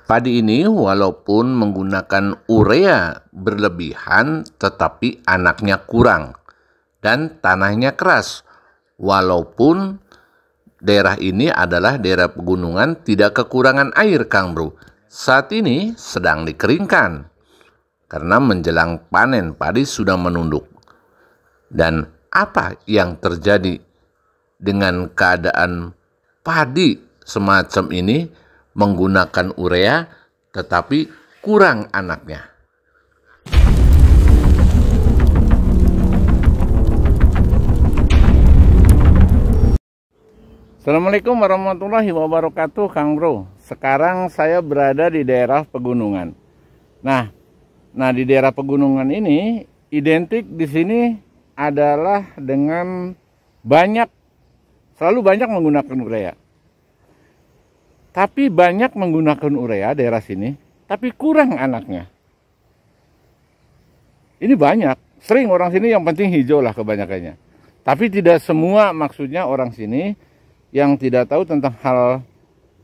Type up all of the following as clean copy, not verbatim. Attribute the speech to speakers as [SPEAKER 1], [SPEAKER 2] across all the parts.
[SPEAKER 1] Padi ini walaupun menggunakan urea berlebihan tetapi anaknya kurang dan tanahnya keras. Walaupun daerah ini adalah daerah pegunungan tidak kekurangan air, Kang Bro. Saat ini sedang dikeringkan karena menjelang panen padi sudah menunduk. Dan apa yang terjadi dengan keadaan padi semacam ini menggunakan urea tetapi kurang anaknya?
[SPEAKER 2] Assalamualaikum warahmatullahi wabarakatuh, Kang Bro. Sekarang saya berada di daerah pegunungan. Nah di daerah pegunungan ini identik di sini adalah dengan selalu banyak menggunakan urea. Tapi banyak menggunakan urea daerah sini, tapi kurang anaknya. Ini banyak, sering orang sini yang penting hijau lah kebanyakannya. Tapi tidak semua, maksudnya orang sini yang tidak tahu tentang hal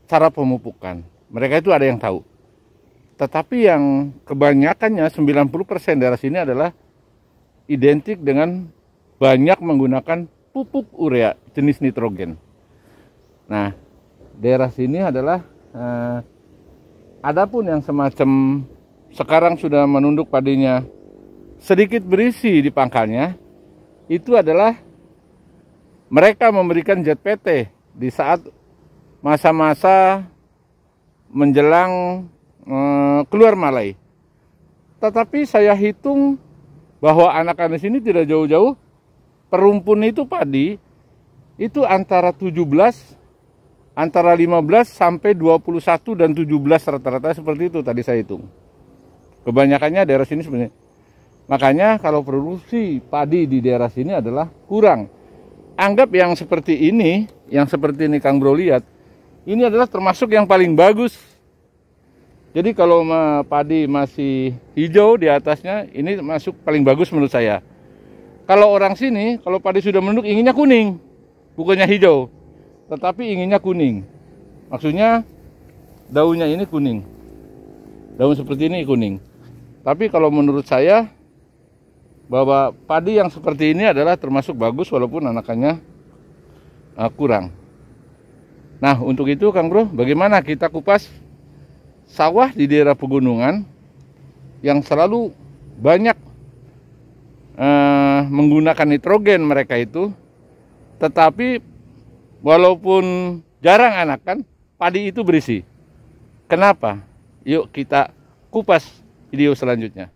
[SPEAKER 2] cara pemupukan. Mereka itu ada yang tahu. Tetapi yang kebanyakannya 90% daerah sini adalah identik dengan banyak menggunakan pupuk urea jenis nitrogen. Nah, daerah sini adalah adapun yang semacam sekarang sudah menunduk padinya sedikit berisi di pangkalnya, itu adalah mereka memberikan ZPT di saat masa-masa menjelang keluar malai. Tetapi saya hitung bahwa anak-anak sini tidak jauh-jauh, perumpun itu padi itu antara 15 sampai 21 dan 17 rata-rata seperti itu tadi saya hitung. Kebanyakannya daerah sini sebenarnya. Makanya kalau produksi padi di daerah sini adalah kurang. Anggap yang seperti ini Kang Bro lihat, ini adalah termasuk yang paling bagus. Jadi kalau padi masih hijau di atasnya, ini masuk paling bagus menurut saya. Kalau orang sini, kalau padi sudah menunduk inginnya kuning, bukannya hijau. Tetapi inginnya kuning. Maksudnya daunnya ini kuning. Daun seperti ini kuning. Tapi kalau menurut saya bahwa padi yang seperti ini adalah termasuk bagus walaupun anakannya kurang. Nah, untuk itu Kang Bro, bagaimana kita kupas sawah di daerah pegunungan yang selalu banyak menggunakan nitrogen mereka itu, tetapi walaupun jarang anakan, padi itu berisi. Kenapa? Yuk kita kupas video selanjutnya.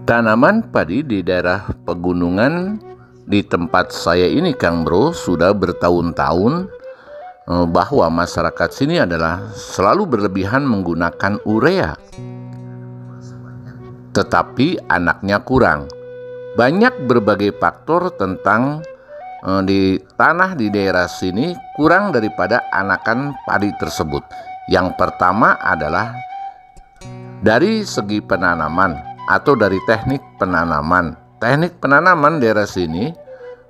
[SPEAKER 1] Tanaman padi di daerah pegunungan di tempat saya ini, Kang Bro, sudah bertahun-tahun bahwa masyarakat sini adalah selalu berlebihan menggunakan urea. Tetapi anaknya kurang. Banyak berbagai faktor tentang di tanah di daerah sini kurang daripada anakan padi tersebut. Yang pertama adalah dari segi penanaman atau dari teknik penanaman. Teknik penanaman daerah sini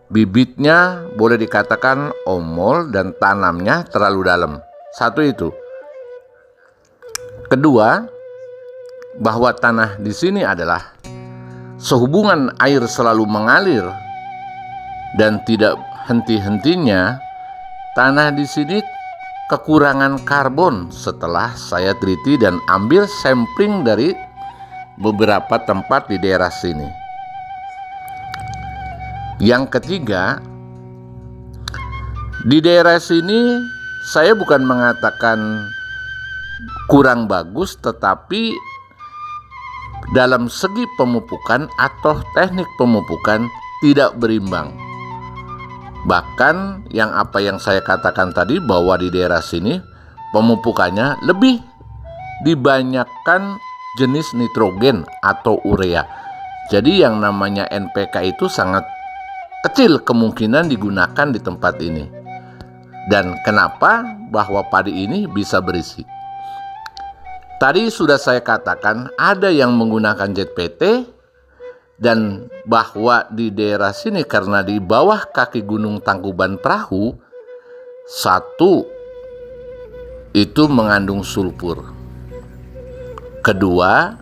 [SPEAKER 1] bibitnya boleh dikatakan omol dan tanamnya terlalu dalam. Satu itu. Kedua, bahwa tanah di sini adalah sehubungan air selalu mengalir dan tidak henti-hentinya, tanah di sini kekurangan karbon. Setelah saya teliti dan ambil sampling dari beberapa tempat di daerah sini. Yang ketiga, di daerah sini saya bukan mengatakan kurang bagus, tetapi dalam segi pemupukan atau teknik pemupukan tidak berimbang. Bahkan yang saya katakan tadi bahwa di daerah sini pemupukannya lebih dibanyakan jenis nitrogen atau urea. Jadi yang namanya NPK itu sangat kecil kemungkinan digunakan di tempat ini. Dan kenapa bahwa padi ini bisa berisi? Tadi sudah saya katakan ada yang menggunakan ZPT, dan bahwa di daerah sini karena di bawah kaki Gunung Tangkuban Perahu, satu itu mengandung sulfur. Kedua,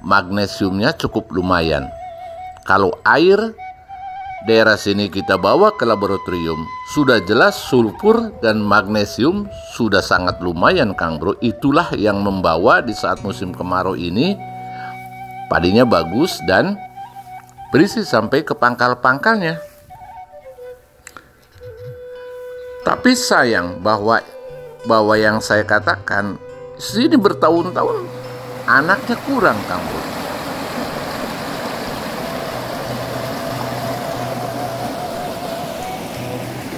[SPEAKER 1] magnesiumnya cukup lumayan. Kalau air daerah sini kita bawa ke laboratorium, sudah jelas sulfur dan magnesium sudah sangat lumayan, Kang Bro. Itulah yang membawa di saat musim kemarau ini padinya bagus dan berisi sampai ke pangkal-pangkalnya. Tapi sayang bahwa yang saya katakan, sini bertahun-tahun anaknya kurang, Kang Bro.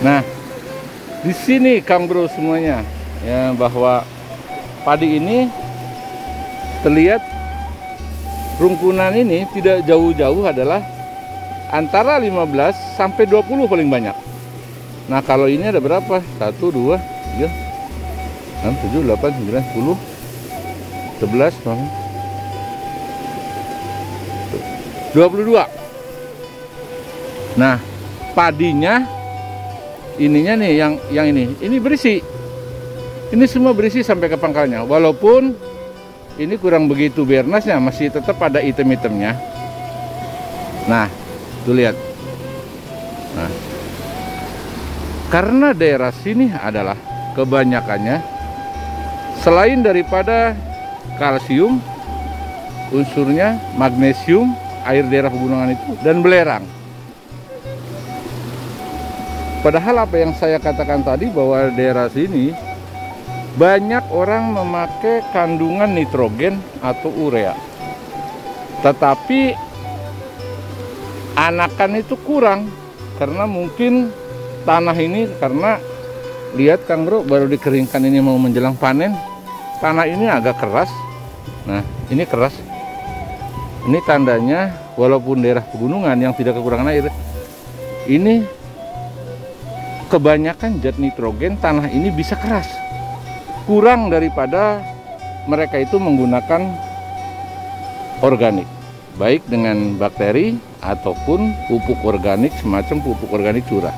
[SPEAKER 2] Nah, di sini Kang Bro semuanya ya, bahwa padi ini terlihat rungkunan ini tidak jauh-jauh adalah antara 15 sampai 20 paling banyak. Nah, kalau ini ada berapa? 1, 2, 3, 6, 7, 8, 9, 10, 11, 22. Nah, padinya ininya nih yang ini berisi. Ini semua berisi sampai ke pangkalnya. Walaupun ini kurang begitu bernasnya, masih tetap ada item-itemnya. Nah, tuh lihat. Nah, karena daerah sini adalah kebanyakannya selain daripada kalsium, unsurnya magnesium, air daerah pegunungan itu, dan belerang. Padahal apa yang saya katakan tadi bahwa daerah sini banyak orang memakai kandungan nitrogen atau urea, tetapi anakan itu kurang karena mungkin tanah ini, karena lihat Kang Bro, baru dikeringkan ini mau menjelang panen, tanah ini agak keras. Nah, ini keras. Ini tandanya walaupun daerah pegunungan yang tidak kekurangan air, ini kebanyakan zat nitrogen tanah ini bisa keras, kurang daripada mereka itu menggunakan organik, baik dengan bakteri ataupun pupuk organik semacam pupuk organik curah.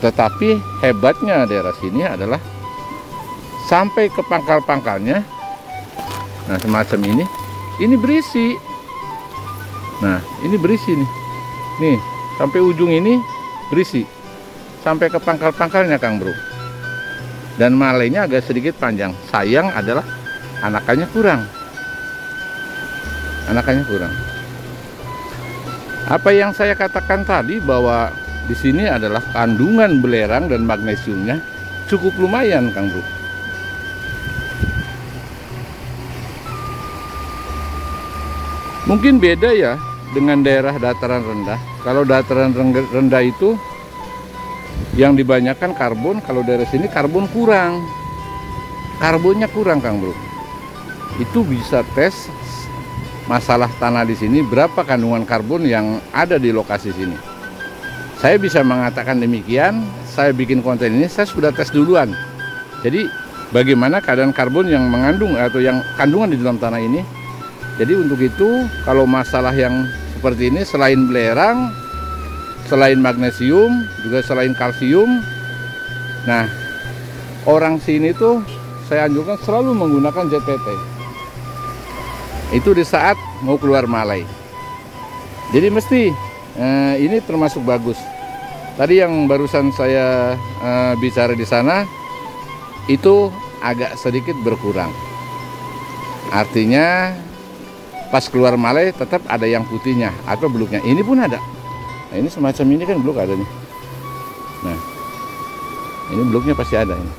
[SPEAKER 2] Tetapi hebatnya daerah sini adalah sampai ke pangkal-pangkalnya. Nah, semacam ini berisi. Nah, ini berisi nih. Nih, sampai ujung ini berisi. Sampai ke pangkal-pangkalnya, Kang Bro. Dan malainya agak sedikit panjang. Sayang adalah anakannya kurang. Anakannya kurang. Apa yang saya katakan tadi bahwa di sini adalah kandungan belerang dan magnesiumnya cukup lumayan, Kang Bro. Mungkin beda ya dengan daerah dataran rendah. Kalau dataran rendah itu yang dibanyakan karbon, kalau daerah sini karbon kurang. Karbonnya kurang, Kang Bro. Itu bisa tes masalah tanah di sini, berapa kandungan karbon yang ada di lokasi sini. Saya bisa mengatakan demikian, saya bikin konten ini, saya sudah tes duluan. Jadi bagaimana keadaan karbon yang mengandung atau yang kandungan di dalam tanah ini. Jadi untuk itu, kalau masalah yang seperti ini, selain belerang, selain magnesium, juga selain kalsium, nah, orang sini tuh saya anjurkan selalu menggunakan ZPT. Itu di saat mau keluar malai. Jadi mesti ini termasuk bagus. Tadi yang barusan saya bicara di sana itu agak sedikit berkurang. Artinya pas keluar malai tetap ada yang putihnya atau beluknya. Ini pun ada. Nah, ini semacam ini kan beluk ada nih. Nah, ini beluknya pasti ada ini.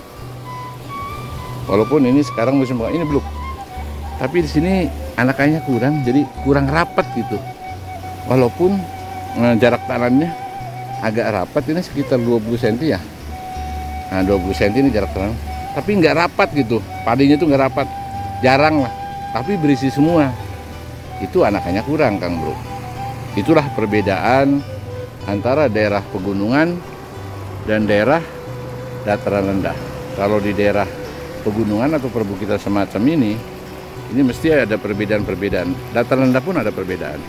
[SPEAKER 2] Walaupun ini sekarang musim ini beluk. Tapi di sini anakannya kurang, jadi kurang rapat gitu. Walaupun jarak tanamnya agak rapat, ini sekitar 20 cm ya. Nah, 20 cm ini jarak tanam. Tapi nggak rapat gitu, padinya tuh nggak rapat, jarang lah. Tapi berisi semua. Itu anakannya kurang, Kang Bro. Itulah perbedaan antara daerah pegunungan dan daerah dataran rendah. Kalau di daerah pegunungan atau perbukitan semacam ini mesti ada perbedaan-perbedaan. Dataran rendah pun ada perbedaan.